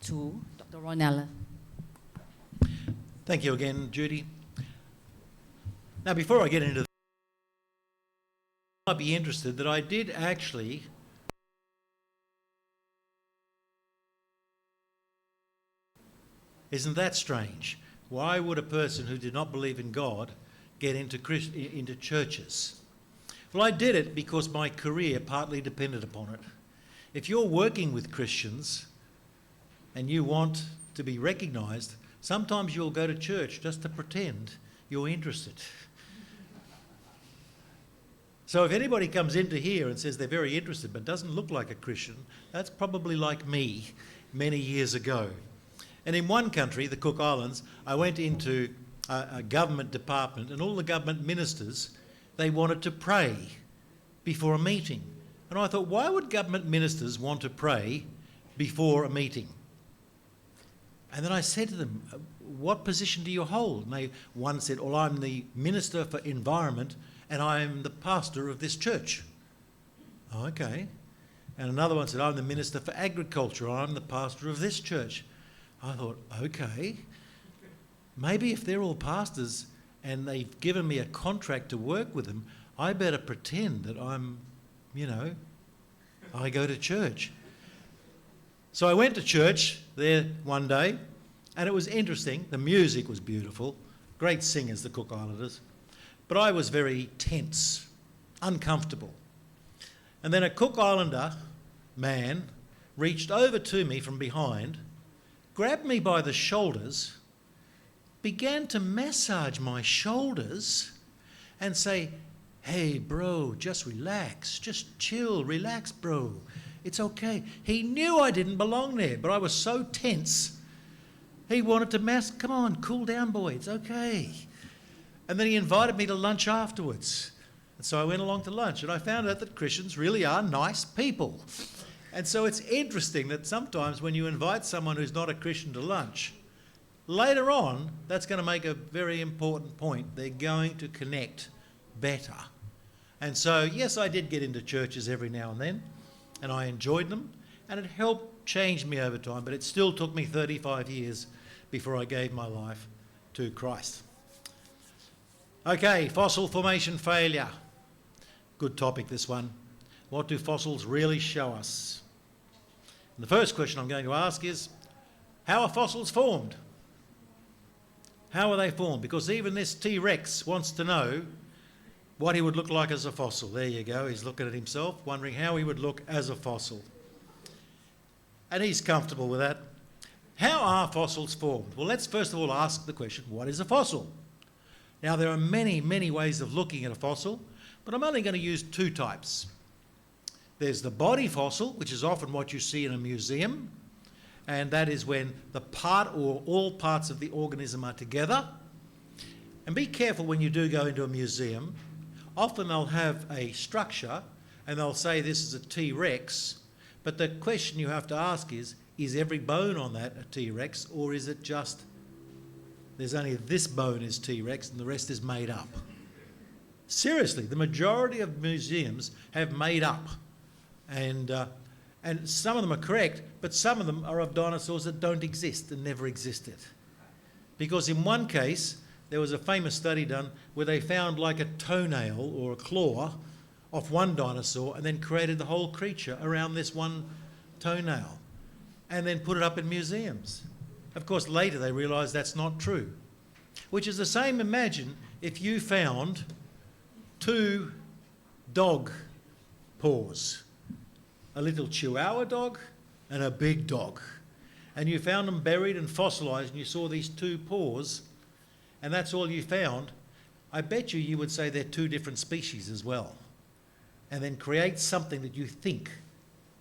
to Dr. Neller. Thank you again, Judy. Now, before I get into this, you might be interested that I did actually Isn't that strange? Why would a person who did not believe in God get into churches? Well, I did it because my career partly depended upon it. If you're working with Christians and you want to be recognised, sometimes you'll go to church just to pretend you're interested. So if anybody comes into here and says they're very interested but doesn't look like a Christian, that's probably like me many years ago. And in one country, the Cook Islands, I went into a government department, and all the government ministers, they wanted to pray before a meeting. And I thought, why would government ministers want to pray before a meeting? And then I said to them, what position do you hold? And one said, well, I'm the Minister for Environment and I'm the pastor of this church. Oh, okay. And another one said, I'm the Minister for Agriculture. I'm the pastor of this church. I thought, okay, maybe if they're all pastors and they've given me a contract to work with them, I better pretend that I'm, I go to church. So I went to church there one day, and it was interesting. The music was beautiful, great singers, the Cook Islanders, but I was very tense, uncomfortable. And then a Cook Islander man reached over to me from behind, grabbed me by the shoulders, began to massage my shoulders and say, hey, bro, just relax, just chill, relax, bro. It's okay. He knew I didn't belong there, but I was so tense. He wanted to come on, cool down, boy, it's okay. And then he invited me to lunch afterwards. And so I went along to lunch, and I found out that Christians really are nice people. And so it's interesting that sometimes when you invite someone who's not a Christian to lunch, later on, that's going to make a very important point. They're going to connect better. And so, yes, I did get into churches every now and then, and I enjoyed them, and it helped change me over time, but it still took me 35 years before I gave my life to Christ. Okay, fossil formation failure. Good topic, this one. What do fossils really show us? And the first question I'm going to ask is, how are fossils formed? How are they formed? Because even this T-Rex wants to know what he would look like as a fossil. There you go, he's looking at himself, wondering how he would look as a fossil. And he's comfortable with that. How are fossils formed? Well, let's first of all ask the question, what is a fossil? Now, there are many, many ways of looking at a fossil, but I'm only going to use two types. There's the body fossil, which is often what you see in a museum, and that is when the part or all parts of the organism are together. And be careful when you do go into a museum. Often they'll have a structure and they'll say this is a T-Rex, but the question you have to ask is every bone on that a T-Rex, or is it just there's only this bone is T-Rex and the rest is made up? Seriously, the majority of museums have made up. And some of them are correct, but some of them are of dinosaurs that don't exist and never existed. Because in one case, there was a famous study done where they found like a toenail or a claw off one dinosaur and then created the whole creature around this one toenail and then put it up in museums. Of course, later they realised that's not true. Which is the same, imagine if you found two dog paws, a little Chihuahua dog and a big dog, and you found them buried and fossilised, and you saw these two paws, and that's all you found. I bet you would say they're two different species as well, and then create something that you think.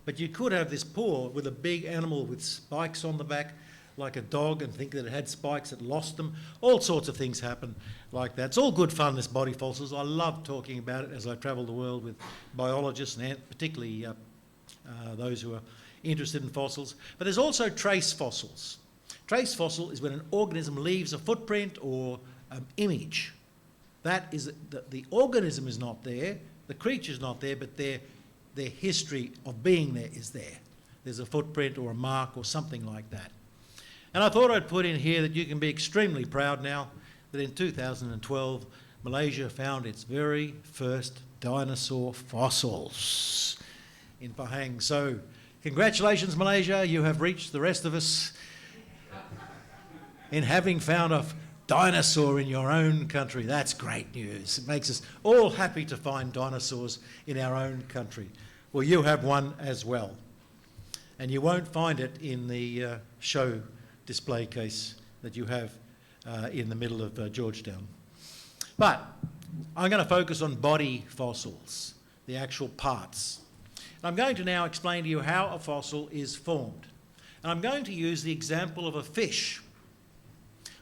But you could have this paw with a big animal with spikes on the back, like a dog, and think that it had spikes, it lost them. All sorts of things happen like that. It's all good fun, this body fossils. I love talking about it as I travel the world with biologists, and particularly those who are interested in fossils. But there's also trace fossils. Trace fossil is when an organism leaves a footprint or an image. That is, the organism is not there, the creature's not there, but their history of being there is there. there's a footprint or a mark or something like that. And I thought I'd put in here that you can be extremely proud now that in 2012, Malaysia found its very first dinosaur fossils in Pahang. So congratulations, Malaysia, you have reached the rest of us in having found a dinosaur in your own country. That's great news. It makes us all happy to find dinosaurs in our own country. Well, you have one as well. And you won't find it in the show display case that you have in the middle of Georgetown. But I'm going to focus on body fossils, the actual parts. And I'm going to now explain to you how a fossil is formed. And I'm going to use the example of a fish.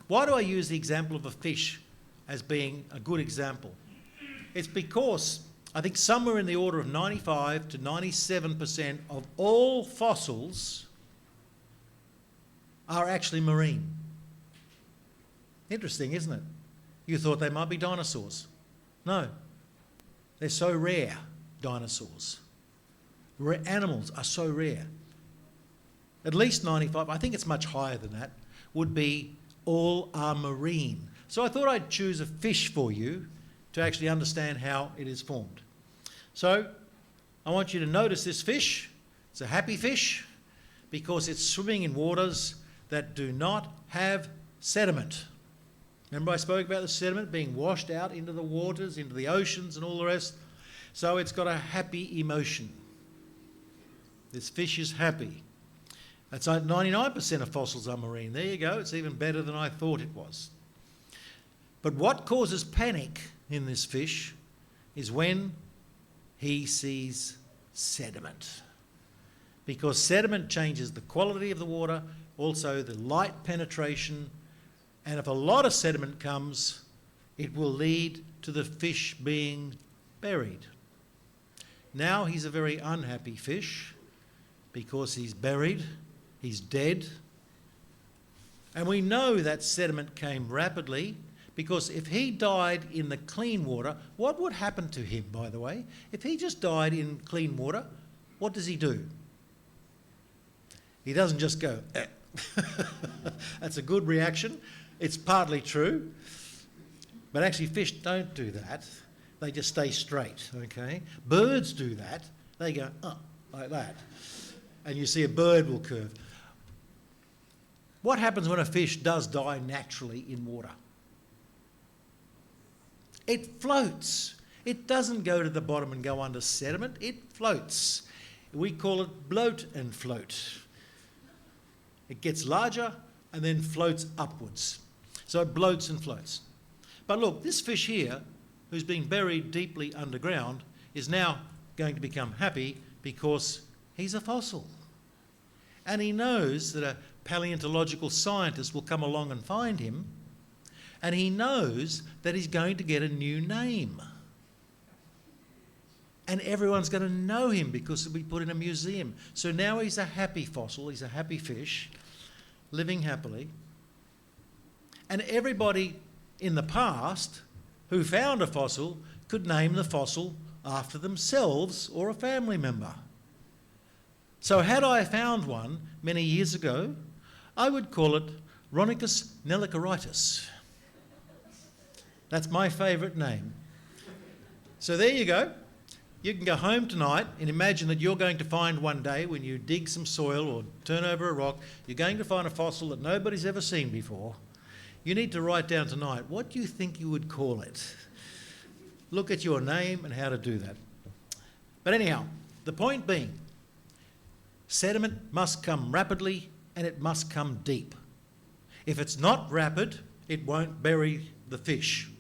Why do I use the example of a fish as being a good example? It's because I think somewhere in the order of 95 to 97% of all fossils are actually marine. Interesting, isn't it? You thought they might be dinosaurs. No. They're so rare, dinosaurs. Animals are so rare. At least 95, I think it's much higher than that, would be all are marine. So I thought I'd choose a fish for you to actually understand how it is formed. So I want you to notice this fish. It's a happy fish because it's swimming in waters that do not have sediment. Remember I spoke about the sediment being washed out into the waters, into the oceans and all the rest? So it's got a happy emotion. This fish is happy. That's like 99% of fossils are marine. There you go. It's even better than I thought it was. But what causes panic in this fish is when he sees sediment. Because sediment changes the quality of the water, also the light penetration, and if a lot of sediment comes, it will lead to the fish being buried. Now he's a very unhappy fish because he's buried, he's dead. And we know that sediment came rapidly because if he died in the clean water, what would happen to him, by the way? If he just died in clean water, what does he do? He doesn't just go, eh. That's a good reaction. It's partly true, but actually fish don't do that. They just stay straight, okay? Birds do that. They go, like that. And you see a bird will curve. What happens when a fish does die naturally in water? It floats. It doesn't go to the bottom and go under sediment. It floats. We call it bloat and float. It gets larger and then floats upwards. So it bloats and floats. But look, this fish here, who's been buried deeply underground, is now going to become happy because he's a fossil. And he knows that a paleontological scientist will come along and find him, and he knows that he's going to get a new name. And everyone's going to know him because he'll be put in a museum. So now he's a happy fossil, he's a happy fish, living happily. And everybody in the past who found a fossil could name the fossil after themselves or a family member. So had I found one many years ago, I would call it Rhonicus nellicoritis. That's my favourite name. So there you go. You can go home tonight and imagine that you're going to find one day when you dig some soil or turn over a rock, you're going to find a fossil that nobody's ever seen before. You need to write down tonight, what do you think you would call it? Look at your name and how to do that. But anyhow, the point being, sediment must come rapidly and it must come deep. If it's not rapid, it won't bury the fish.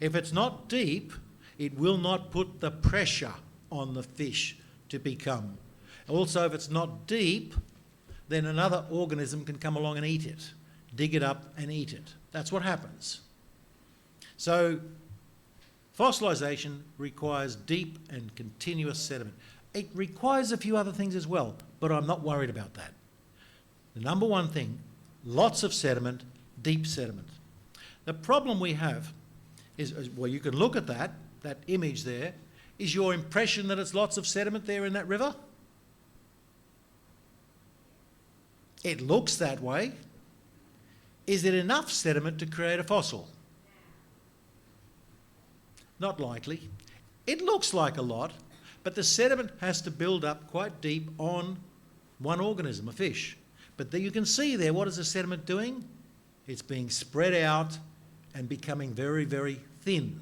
If it's not deep, it will not put the pressure on the fish to become. Also, if it's not deep, then another organism can come along and eat it, dig it up and eat it. That's what happens. So, fossilisation requires deep and continuous sediment. It requires a few other things as well, but I'm not worried about that. The number one thing, lots of sediment, deep sediment. The problem we have is, well, you can look at that image there. Is your impression that it's lots of sediment there in that river? It looks that way. Is it enough sediment to create a fossil? Not likely. It looks like a lot, but the sediment has to build up quite deep on one organism, a fish. But there you can see there, what is the sediment doing? It's being spread out and becoming very, very thin.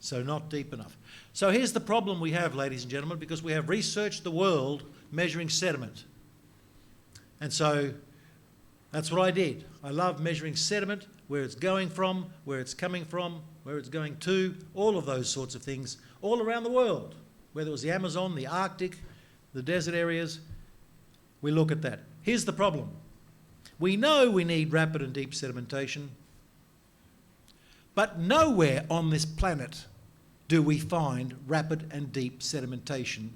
So not deep enough. So here's the problem we have, ladies and gentlemen, because we have researched the world measuring sediment. And so that's what I did. I love measuring sediment, where it's going from, where it's coming from, where it's going to, all of those sorts of things, all around the world. Whether it was the Amazon, the Arctic, the desert areas, we look at that. Here's the problem. We know we need rapid and deep sedimentation, but nowhere on this planet do we find rapid and deep sedimentation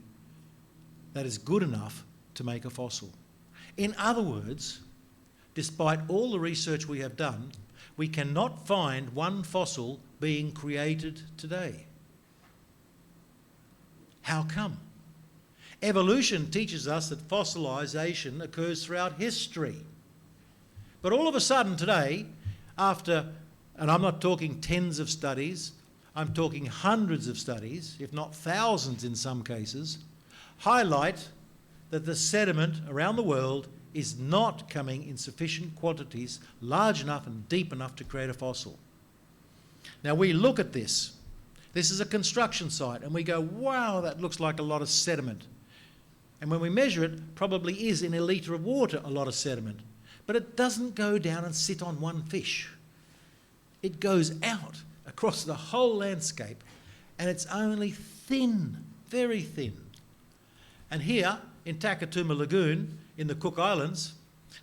that is good enough to make a fossil. In other words, despite all the research we have done, we cannot find one fossil being created today. How come? Evolution teaches us that fossilization occurs throughout history. But all of a sudden today, after, and I'm not talking tens of studies, I'm talking hundreds of studies, if not thousands in some cases, highlight that the sediment around the world is not coming in sufficient quantities, large enough and deep enough to create a fossil. Now we look at this. This is a construction site and we go, wow, that looks like a lot of sediment. And when we measure it, probably is in a litre of water a lot of sediment. But it doesn't go down and sit on one fish. It goes out across the whole landscape and it's only thin, very thin. And here in Takatuma Lagoon in the Cook Islands,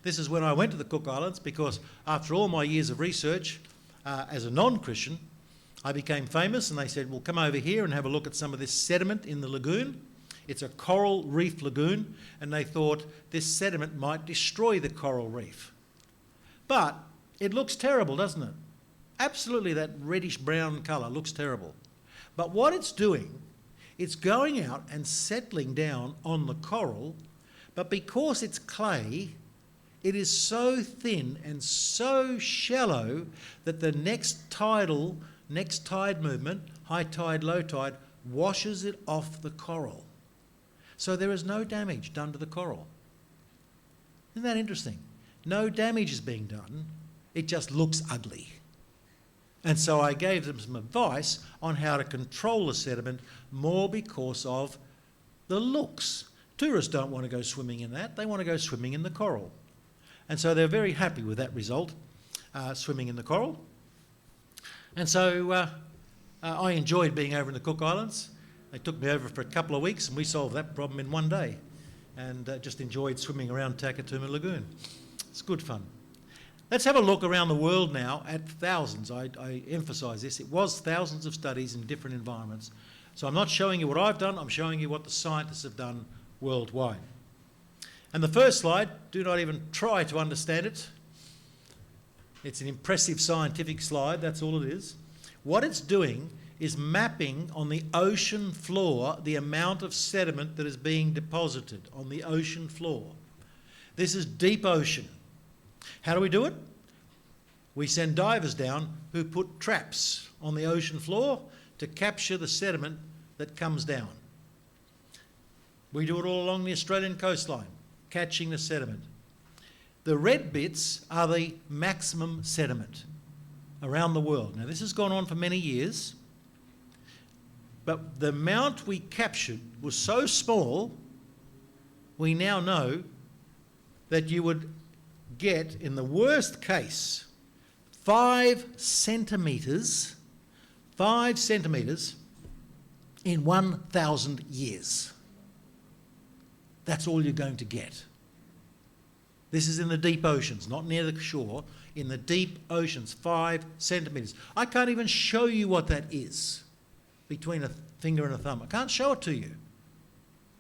this is when I went to the Cook Islands because after all my years of research as a non-Christian, I became famous and they said, well, come over here and have a look at some of this sediment in the lagoon. It's a coral reef lagoon and they thought this sediment might destroy the coral reef. But it looks terrible, doesn't it? Absolutely, that reddish brown colour looks terrible. But what it's doing, it's going out and settling down on the coral, but because it's clay, it is so thin and so shallow that the next tide movement, high tide, low tide, washes it off the coral. So there is no damage done to the coral. Isn't that interesting? No damage is being done, it just looks ugly. And so I gave them some advice on how to control the sediment more because of the looks. Tourists don't want to go swimming in that, they want to go swimming in the coral. And so they're very happy with that result, swimming in the coral. And so I enjoyed being over in the Cook Islands. They took me over for a couple of weeks and we solved that problem in one day and just enjoyed swimming around Takatuma Lagoon. It's good fun. Let's have a look around the world now at thousands. I emphasise this. It was thousands of studies in different environments. So I'm not showing you what I've done, I'm showing you what the scientists have done worldwide. And the first slide, do not even try to understand it. It's an impressive scientific slide, that's all it is. What it's doing is mapping on the ocean floor the amount of sediment that is being deposited on the ocean floor. This is deep ocean. How do we do it? We send divers down who put traps on the ocean floor to capture the sediment that comes down. We do it all along the Australian coastline, catching the sediment. The red bits are the maximum sediment around the world. Now this has gone on for many years, but the amount we captured was so small, we now know that you would get, in the worst case, 5 centimetres in 1,000 years. That's all you're going to get. This is in the deep oceans, not near the shore, in the deep oceans, 5 centimetres. I can't even show you what that is between a finger and a thumb. I can't show it to you.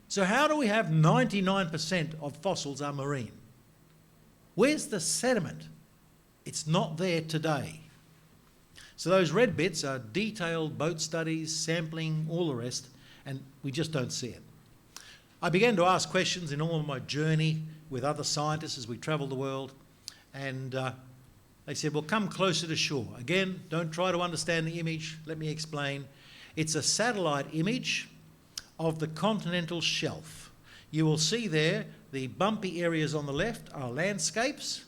So how do we have 99% of fossils are marine? Where's the sediment? It's not there today. So those red bits are detailed boat studies, sampling, all the rest, and we just don't see it. I began to ask questions in all of my journey with other scientists as we travelled the world, and they said, well, come closer to shore. Again, don't try to understand the image. Let me explain. It's a satellite image of the continental shelf. You will see there the bumpy areas on the left are landscapes.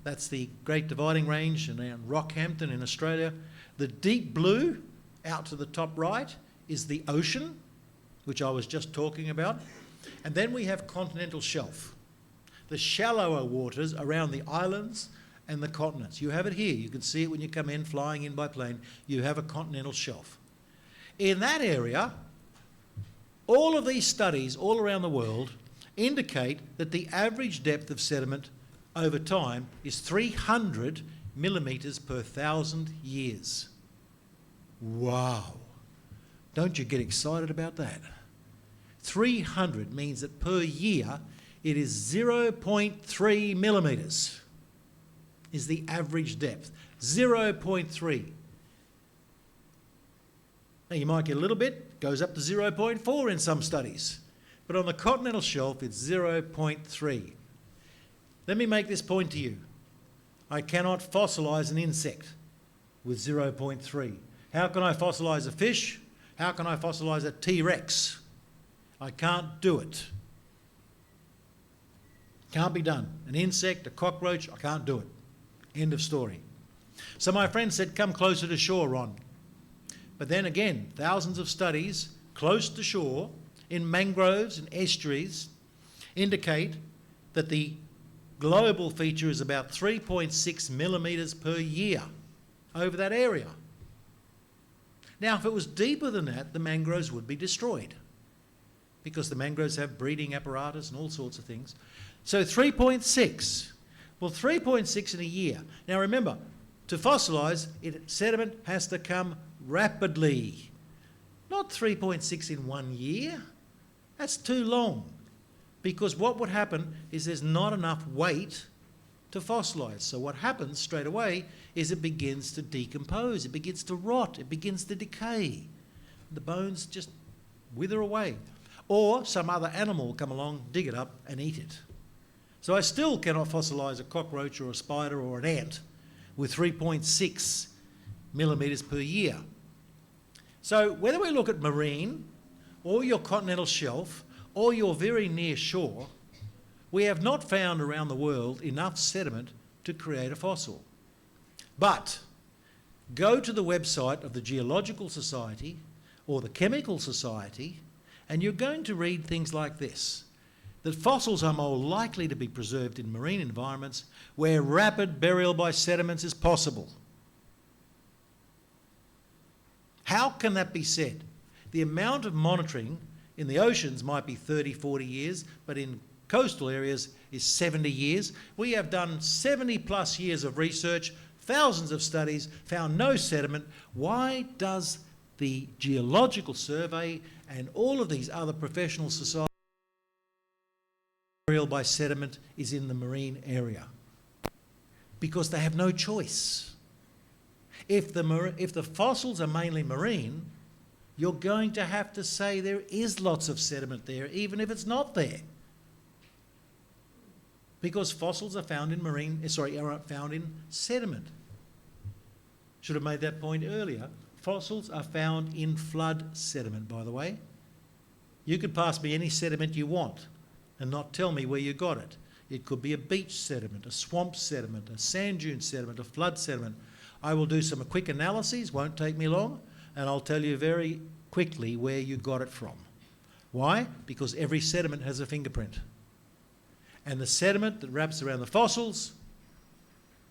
That's the Great Dividing Range around Rockhampton in Australia. The deep blue out to the top right is the ocean, which I was just talking about. And then we have continental shelf, the shallower waters around the islands and the continents. You have it here. You can see it when you come in, flying in by plane. You have a continental shelf. In that area, all of these studies all around the world indicate that the average depth of sediment over time is 300 millimetres per 1,000 years. Wow. Don't you get excited about that? 300 means that per year it is 0.3 millimetres is the average depth. 0.3. Now you might get a little bit, goes up to 0.4 in some studies. But on the continental shelf it's 0.3. Let me make this point to you. I cannot fossilise an insect with 0.3. How can I fossilise a fish? How can I fossilise a T-Rex? I can't do it. Can't be done. An insect, a cockroach, I can't do it. End of story. So my friend said, come closer to shore, Ron. But then again, thousands of studies close to shore in mangroves and estuaries indicate that the global feature is about 3.6 millimetres per year over that area. Now, if it was deeper than that, the mangroves would be destroyed because the mangroves have breeding apparatus and all sorts of things. So 3.6. Well, 3.6 in a year. Now remember, to fossilise, sediment has to come rapidly. Not 3.6 in 1 year. That's too long. Because what would happen is there's not enough weight to fossilise. So what happens straight away is it begins to decompose, it begins to rot, it begins to decay. The bones just wither away. Or some other animal will come along, dig it up and eat it. So I still cannot fossilise a cockroach or a spider or an ant with 3.6 millimetres per year. So whether we look at marine or your continental shelf or your very near shore, we have not found around the world enough sediment to create a fossil. But go to the website of the Geological Society or the Chemical Society and you're going to read things like this, that fossils are more likely to be preserved in marine environments where rapid burial by sediments is possible. How can that be said? The amount of monitoring in the oceans might be 30, 40 years, but in coastal areas is 70 years. We have done 70 plus years of research, thousands of studies, found no sediment. Why does the Geological Survey and all of these other professional societies burial by sediment is in the marine area? Because they have no choice. If the fossils are mainly marine, you're going to have to say there is lots of sediment there, even if it's not there. Because fossils are found in are found in sediment. Should have made that point earlier. Fossils are found in flood sediment, by the way. You could pass me any sediment you want and not tell me where you got it. It could be a beach sediment, a swamp sediment, a sand dune sediment, a flood sediment. I will do some quick analyses, won't take me long, and I'll tell you very quickly where you got it from. Why? Because every sediment has a fingerprint. And the sediment that wraps around the fossils,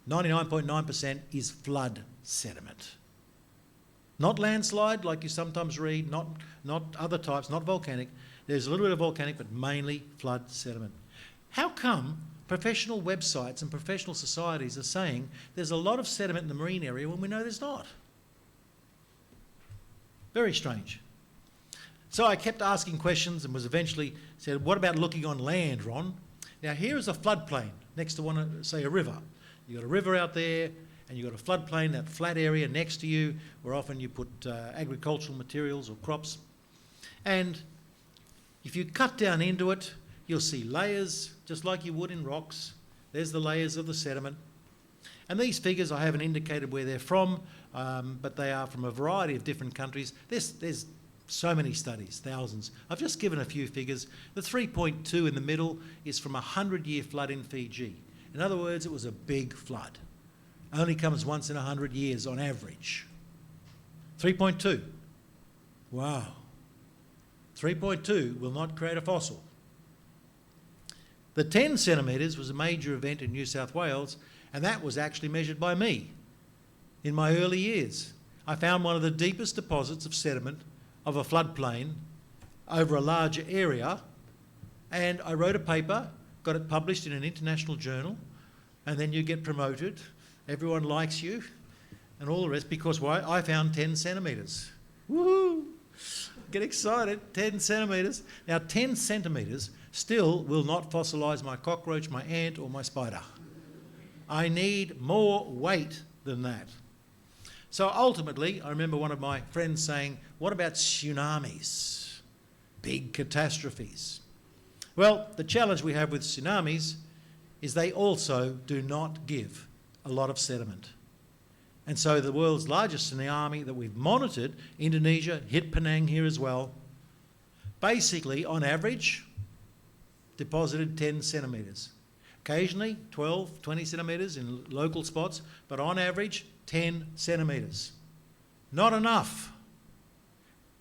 99.9% is flood sediment. Not landslide like you sometimes read, not other types, not volcanic. There's a little bit of volcanic, but mainly flood sediment. How come professional websites and professional societies are saying there's a lot of sediment in the marine area when we know there's not? Very strange. So I kept asking questions and was eventually said, what about looking on land, Ron? Now here is a floodplain next to one, say a river. You've got a river out there and you've got a floodplain, that flat area next to you where often you put agricultural materials or crops. And if you cut down into it, you'll see layers, just like you would in rocks. There's the layers of the sediment. And these figures, I haven't indicated where they're from, but they are from a variety of different countries. There's so many studies, thousands. I've just given a few figures. The 3.2 in the middle is from a 100-year flood in Fiji. In other words, it was a big flood. Only comes once in 100 years on average. 3.2. Wow. 3.2 will not create a fossil. The 10 centimetres was a major event in New South Wales, and that was actually measured by me in my early years. I found one of the deepest deposits of sediment of a floodplain over a larger area, and I wrote a paper, got it published in an international journal, and then you get promoted, everyone likes you, and all the rest, because why? I found 10 centimetres. Woohoo! Get excited, 10 centimetres. Now 10 centimetres still will not fossilise my cockroach, my ant or my spider. I need more weight than that. So ultimately, I remember one of my friends saying, what about tsunamis? Big catastrophes. Well, the challenge we have with tsunamis is they also do not give a lot of sediment. And so the world's largest tsunami that we've monitored, Indonesia, hit Penang here as well, basically, on average, deposited 10 centimetres. Occasionally 12, 20 centimetres in local spots, but on average 10 centimetres. Not enough.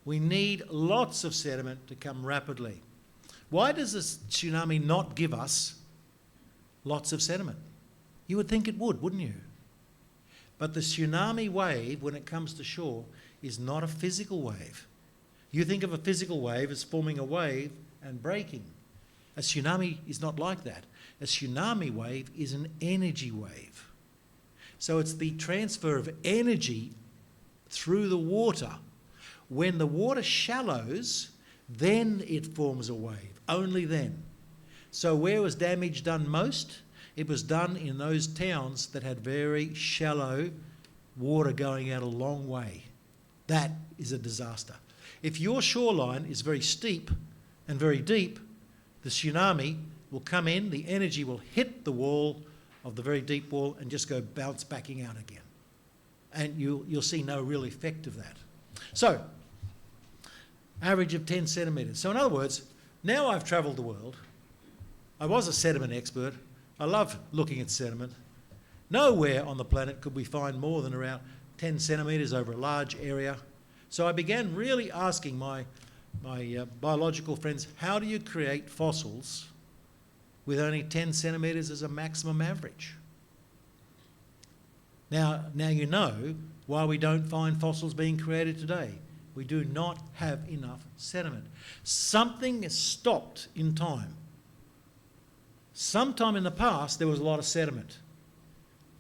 We need lots of sediment to come rapidly. Why does this tsunami not give us lots of sediment? You would think it would, wouldn't you? But the tsunami wave, when it comes to shore, is not a physical wave. You think of a physical wave as forming a wave and breaking. A tsunami is not like that. A tsunami wave is an energy wave. So it's the transfer of energy through the water. When the water shallows, then it forms a wave, only then. So where was damage done most? It was done in those towns that had very shallow water going out a long way. That is a disaster. If your shoreline is very steep and very deep, the tsunami will come in, the energy will hit the wall of the very deep wall and just go bounce backing out again. And you'll see no real effect of that. So, average of 10 centimetres. So in other words, now I've travelled the world. I was a sediment expert. I love looking at sediment. Nowhere on the planet could we find more than around 10 centimetres over a large area. So I began really asking my biological friends, how do you create fossils with only 10 centimetres as a maximum average? Now you know why we don't find fossils being created today. We do not have enough sediment. Something is stopped in time. Sometime in the past, there was a lot of sediment.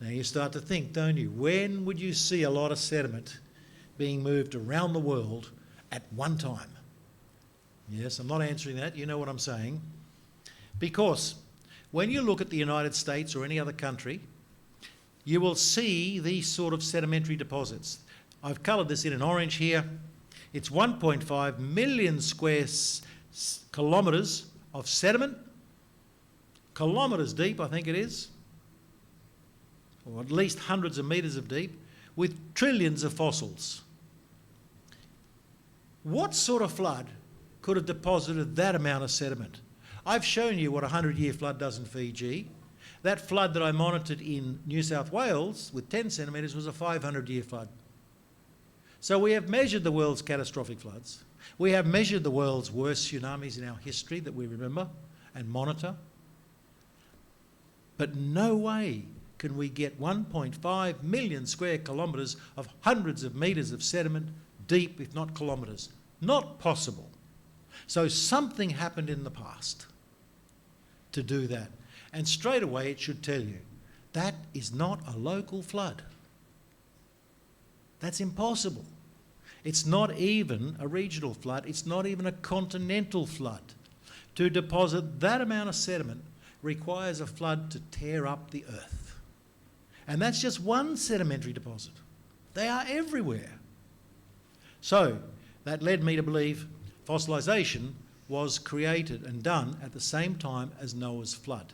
Now you start to think, don't you? When would you see a lot of sediment being moved around the world at one time? Yes, I'm not answering that. You know what I'm saying. Because when you look at the United States or any other country, you will see these sort of sedimentary deposits. I've coloured this in orange here. It's 1.5 million square kilometres of sediment. Kilometres deep, I think it is, or at least hundreds of metres of deep, with trillions of fossils. What sort of flood could have deposited that amount of sediment? I've shown you what a 100-year flood does in Fiji. That flood that I monitored in New South Wales with 10 centimetres was a 500-year flood. So we have measured the world's catastrophic floods. We have measured the world's worst tsunamis in our history that we remember and monitor. But no way can we get 1.5 million square kilometres of hundreds of metres of sediment deep, if not kilometres. Not possible. So something happened in the past to do that. And straight away it should tell you, that is not a local flood. That's impossible. It's not even a regional flood. It's not even a continental flood. To deposit that amount of sediment requires a flood to tear up the earth. And that's just one sedimentary deposit. They are everywhere. So that led me to believe fossilisation was created and done at the same time as Noah's flood?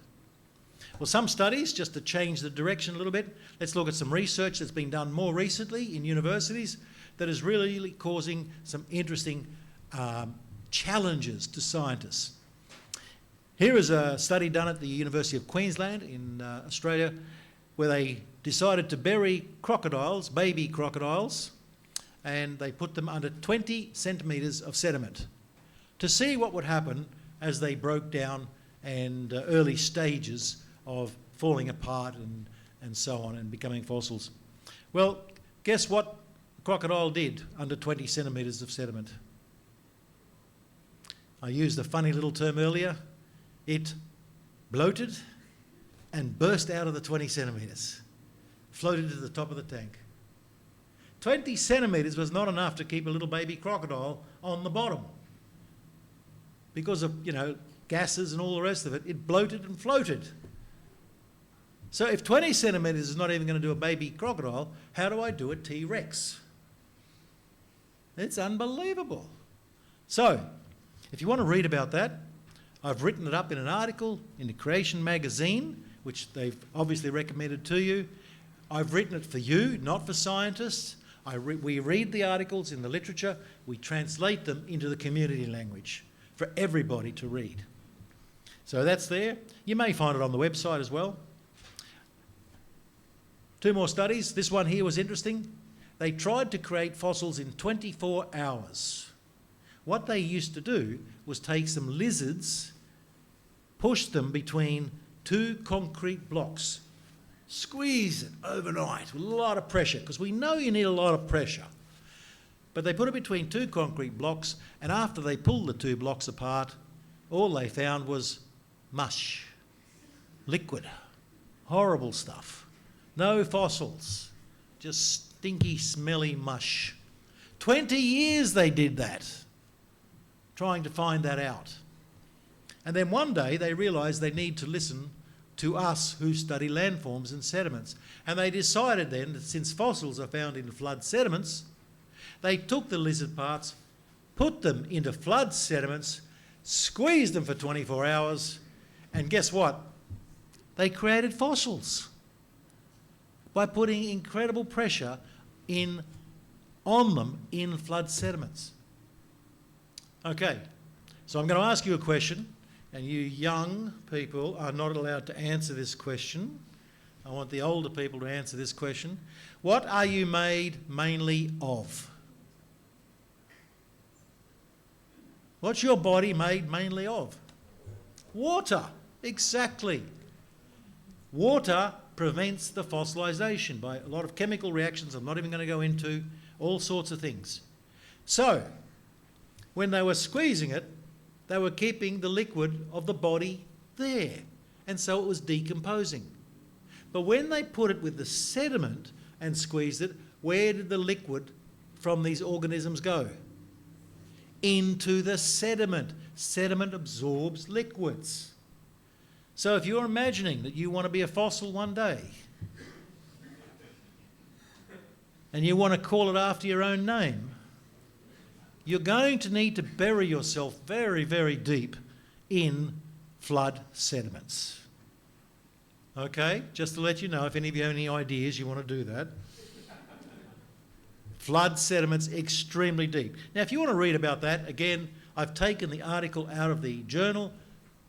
Well, some studies, just to change the direction a little bit, let's look at some research that's been done more recently in universities that is really causing some interesting challenges to scientists. Here is a study done at the University of Queensland in Australia, where they decided to bury crocodiles, baby crocodiles, and they put them under 20 centimetres of sediment to see what would happen as they broke down and early stages of falling apart and so on and becoming fossils. Well, guess what a crocodile did under 20 centimetres of sediment? I used a funny little term earlier. It bloated and burst out of the 20 centimetres, floated to the top of the tank. 20 centimetres was not enough to keep a little baby crocodile on the bottom. Because of, gases and all the rest of it, it bloated and floated. So if 20 centimetres is not even going to do a baby crocodile, how do I do a T-Rex? It's unbelievable. So, if you want to read about that, I've written it up in an article in the Creation magazine, which they've obviously recommended to you. I've written it for you, not for scientists. We read the articles in the literature, we translate them into the community language for everybody to read. So that's there. You may find it on the website as well. 2 more studies. This one here was interesting. They tried to create fossils in 24 hours. What they used to do was take some lizards, push them between 2 concrete blocks, squeeze it overnight with a lot of pressure, because we know you need a lot of pressure. But they put it between 2 concrete blocks, and after they pulled the 2 blocks apart, all they found was mush, liquid, horrible stuff. No fossils, just stinky, smelly mush. 20 years they did that, trying to find that out. And then one day they realised they need to listen to us who study landforms and sediments. And they decided then that since fossils are found in flood sediments, they took the lizard parts, put them into flood sediments, squeezed them for 24 hours, and guess what? They created fossils by putting incredible pressure on them in flood sediments. Okay, so I'm going to ask you a question, and you young people are not allowed to answer this question. I want the older people to answer this question. What are you made mainly of? What's your body made mainly of? Water, exactly. Water prevents the fossilisation by a lot of chemical reactions I'm not even going to go into, all sorts of things. So, when they were squeezing it, they were keeping the liquid of the body there, and so it was decomposing. But when they put it with the sediment and squeezed it, where did the liquid from these organisms go? Into the sediment. Sediment absorbs liquids. So if you're imagining that you want to be a fossil one day, and you want to call it after your own name, you're going to need to bury yourself very, very deep in flood sediments. Okay, just to let you know, if any of you have any ideas, you want to do that. Flood sediments extremely deep. Now, if you want to read about that, again, I've taken the article out of the journal,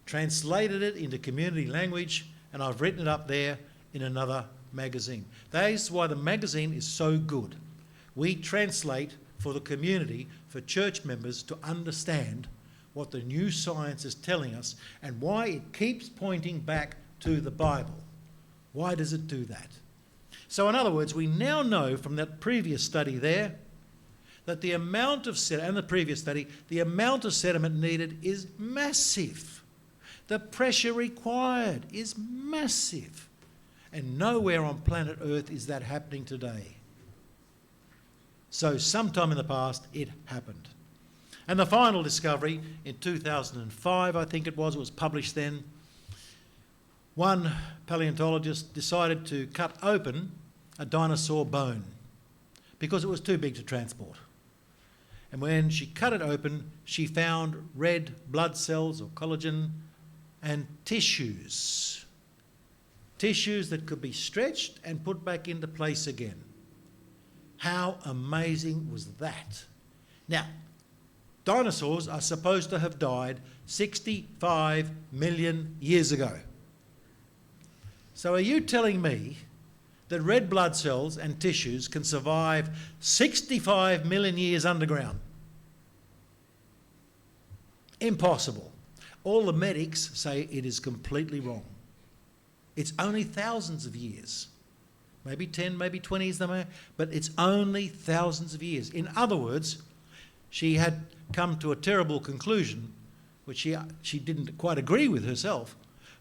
translated it into community language, and I've written it up there in another magazine. That is why the magazine is so good. We translate for the community, for church members to understand what the new science is telling us and why it keeps pointing back to the Bible. Why does it do that? So in other words, we now know from that previous study there that the amount of sediment, and the previous study, the amount of sediment needed is massive. The pressure required is massive. And nowhere on planet Earth is that happening today. So sometime in the past, it happened. And the final discovery in 2005, I think it was published then. One paleontologist decided to cut open a dinosaur bone because it was too big to transport. And when she cut it open, she found red blood cells or collagen and tissues. Tissues that could be stretched and put back into place again. How amazing was that? Now, dinosaurs are supposed to have died 65 million years ago. So are you telling me that red blood cells and tissues can survive 65 million years underground? Impossible. All the medics say it is completely wrong. It's only thousands of years. Maybe 10, maybe 20 is the most, but it's only thousands of years. In other words, she had come to a terrible conclusion, which she didn't quite agree with herself,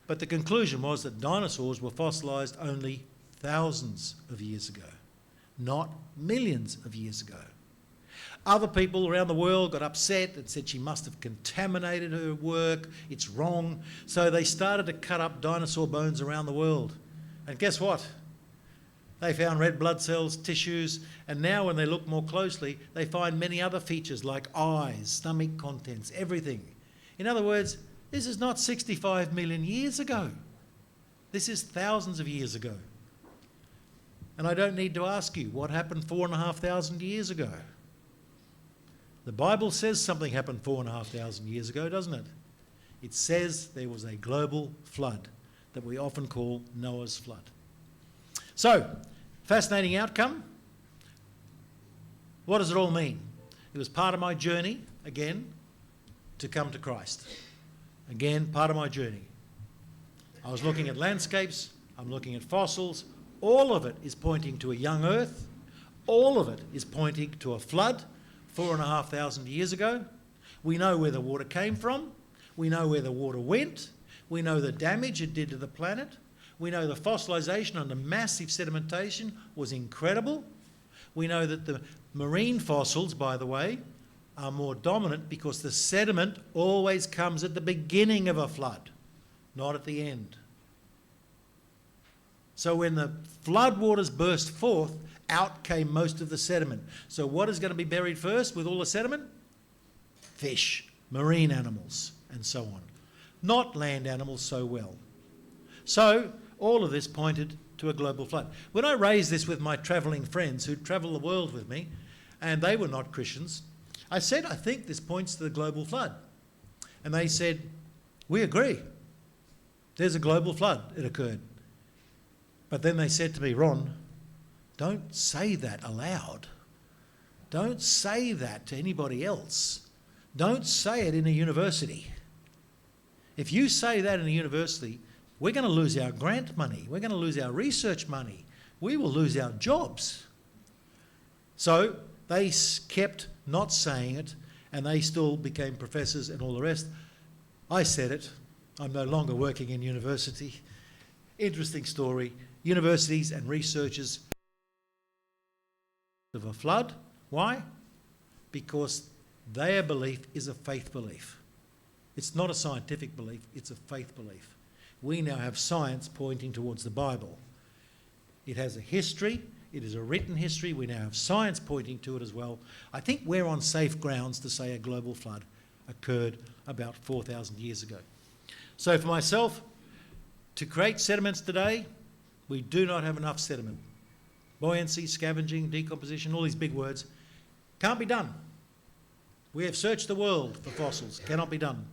but the conclusion was that dinosaurs were fossilised only thousands of years ago, not millions of years ago. Other people around the world got upset and said she must have contaminated her work, it's wrong. So they started to cut up dinosaur bones around the world. And guess what? They found red blood cells, tissues, and now when they look more closely, they find many other features like eyes, stomach contents, everything. In other words, this is not 65 million years ago. This is thousands of years ago. And I don't need to ask you what happened 4,500 years ago. The Bible says something happened 4,500 years ago, doesn't it? It says there was a global flood that we often call Noah's flood. So, fascinating outcome. What does it all mean? It was part of my journey, again, to come to Christ. Again, part of my journey. I was looking at landscapes, I'm looking at fossils. All of it is pointing to a young earth. All of it is pointing to a flood 4,500 years ago. We know where the water came from. We know where the water went. We know the damage it did to the planet. We know the fossilisation under massive sedimentation was incredible. We know that the marine fossils, by the way, are more dominant because the sediment always comes at the beginning of a flood, not at the end. So when the flood waters burst forth, out came most of the sediment. So what is going to be buried first with all the sediment? Fish, marine animals, and so on. Not land animals so well. So all of this pointed to a global flood. When I raised this with my travelling friends who travel the world with me, and they were not Christians, I said, I think this points to the global flood. And they said, we agree. There's a global flood. It occurred. But then they said to me, Ron, don't say that aloud. Don't say that to anybody else. Don't say it in a university. If you say that in a university, we're going to lose our grant money. We're going to lose our research money. We will lose our jobs. So they kept not saying it, and they still became professors and all the rest. I said it. I'm no longer working in university. Interesting story. Universities and researchers of a flood. Why? Because their belief is a faith belief. It's not a scientific belief, it's a faith belief. We now have science pointing towards the Bible. It has a history, it is a written history, we now have science pointing to it as well. I think we're on safe grounds to say a global flood occurred about 4,000 years ago. So for myself, to create sediments today, we do not have enough sediment. Buoyancy, scavenging, decomposition, all these big words, can't be done. We have searched the world for fossils, cannot be done.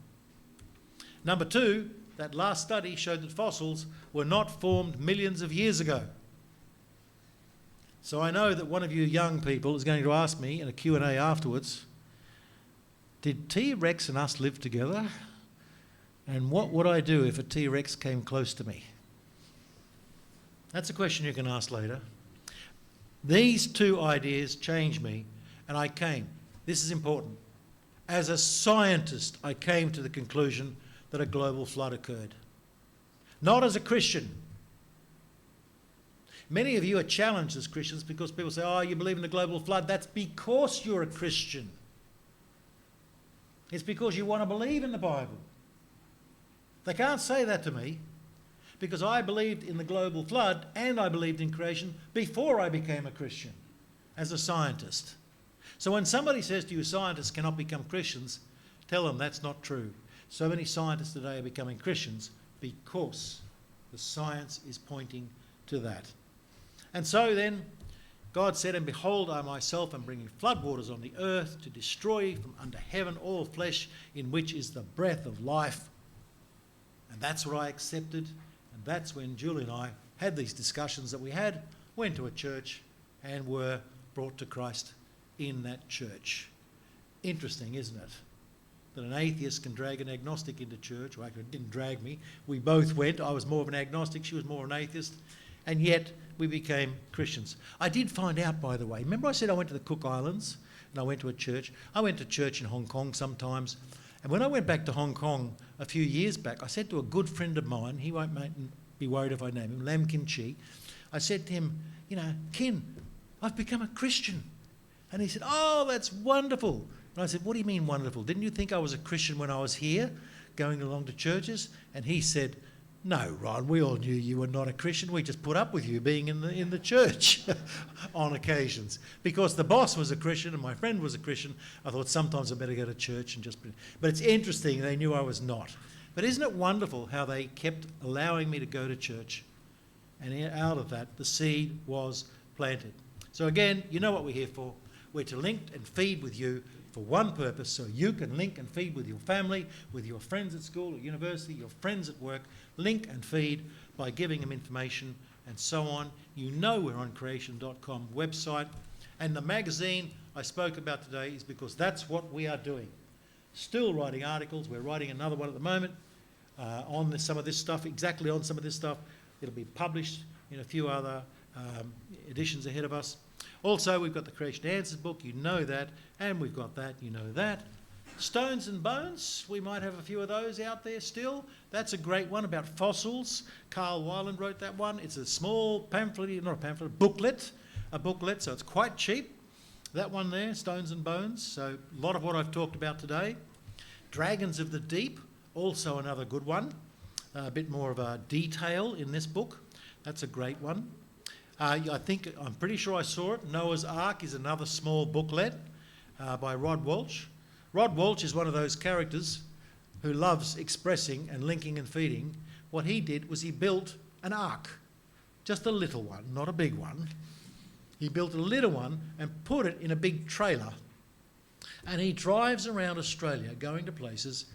Number two, that last study showed that fossils were not formed millions of years ago. So I know that one of you young people is going to ask me in a Q&A afterwards, did T-Rex and us live together? And what would I do if a T-Rex came close to me? That's a question you can ask later. These two ideas changed me, and I came. This is important. As a scientist, I came to the conclusion that a global flood occurred. Not as a Christian. Many of you are challenged as Christians because people say, oh, you believe in the global flood. That's because you're a Christian. It's because you want to believe in the Bible. They can't say that to me because I believed in the global flood and I believed in creation before I became a Christian as a scientist. So when somebody says to you, scientists cannot become Christians, tell them that's not true. So many scientists today are becoming Christians because the science is pointing to that. And so then God said, and behold, I myself am bringing floodwaters on the earth to destroy from under heaven all flesh in which is the breath of life. And that's what I accepted. And that's when Julie and I had these discussions that we had, went to a church and were brought to Christ in that church. Interesting, isn't it? That an atheist can drag an agnostic into church. Well, actually, it didn't drag me. We both went. I was more of an agnostic. She was more an atheist. And yet we became Christians. I did find out, by the way, remember I said I went to the Cook Islands and I went to a church? I went to church in Hong Kong sometimes. And when I went back to Hong Kong a few years back, I said to a good friend of mine, he won't be worried if I name him, Lam Kim Chi, I said to him, you know, Kin, I've become a Christian. And he said, oh, that's wonderful. And I said, what do you mean wonderful? Didn't you think I was a Christian when I was here, going along to churches? And he said, no, Ron, we all knew you were not a Christian. We just put up with you being in the church on occasions. Because the boss was a Christian and my friend was a Christian, I thought sometimes I better go to church and just... But it's interesting, they knew I was not. But isn't it wonderful how they kept allowing me to go to church? And out of that, the seed was planted. So again, you know what we're here for. We're to link and feed with you for one purpose, so you can link and feed with your family, with your friends at school or university, your friends at work. Link and feed by giving them information and so on. You know we're on creation.com website. And the magazine I spoke about today is because that's what we are doing. Still writing articles. We're writing another one at the moment on some of this stuff, exactly on some of this stuff. It'll be published in a few other editions ahead of us. Also, we've got the Creation Answers book, you know that, and we've got that, you know that. Stones and Bones, we might have a few of those out there still. That's a great one about fossils. Carl Weiland wrote that one. It's a small pamphlet, not a pamphlet, a booklet, so it's quite cheap. That one there, Stones and Bones, so a lot of what I've talked about today. Dragons of the Deep, also another good one. A bit more of a detail in this book. That's a great one. I'm pretty sure I saw it. Noah's Ark is another small booklet by Rod Walsh. Rod Walsh is one of those characters who loves expressing and linking and feeding. What he did was he built an ark, just a little one, not a big one. He built a little one and put it in a big trailer. And he drives around Australia going to places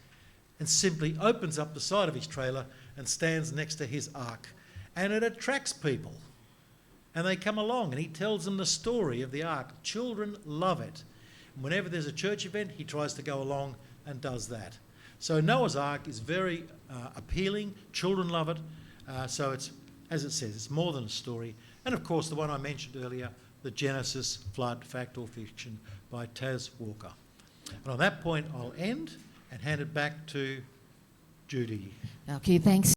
and simply opens up the side of his trailer and stands next to his ark. And it attracts people. And they come along and he tells them the story of the ark. Children love it. Whenever there's a church event, he tries to go along and does that. So Noah's Ark is very appealing. Children love it. So it's, as it says, it's more than a story. And of course, the one I mentioned earlier, The Genesis Flood, Fact or Fiction by Taz Walker. And on that point, I'll end and hand it back to Judy. Okay, thanks.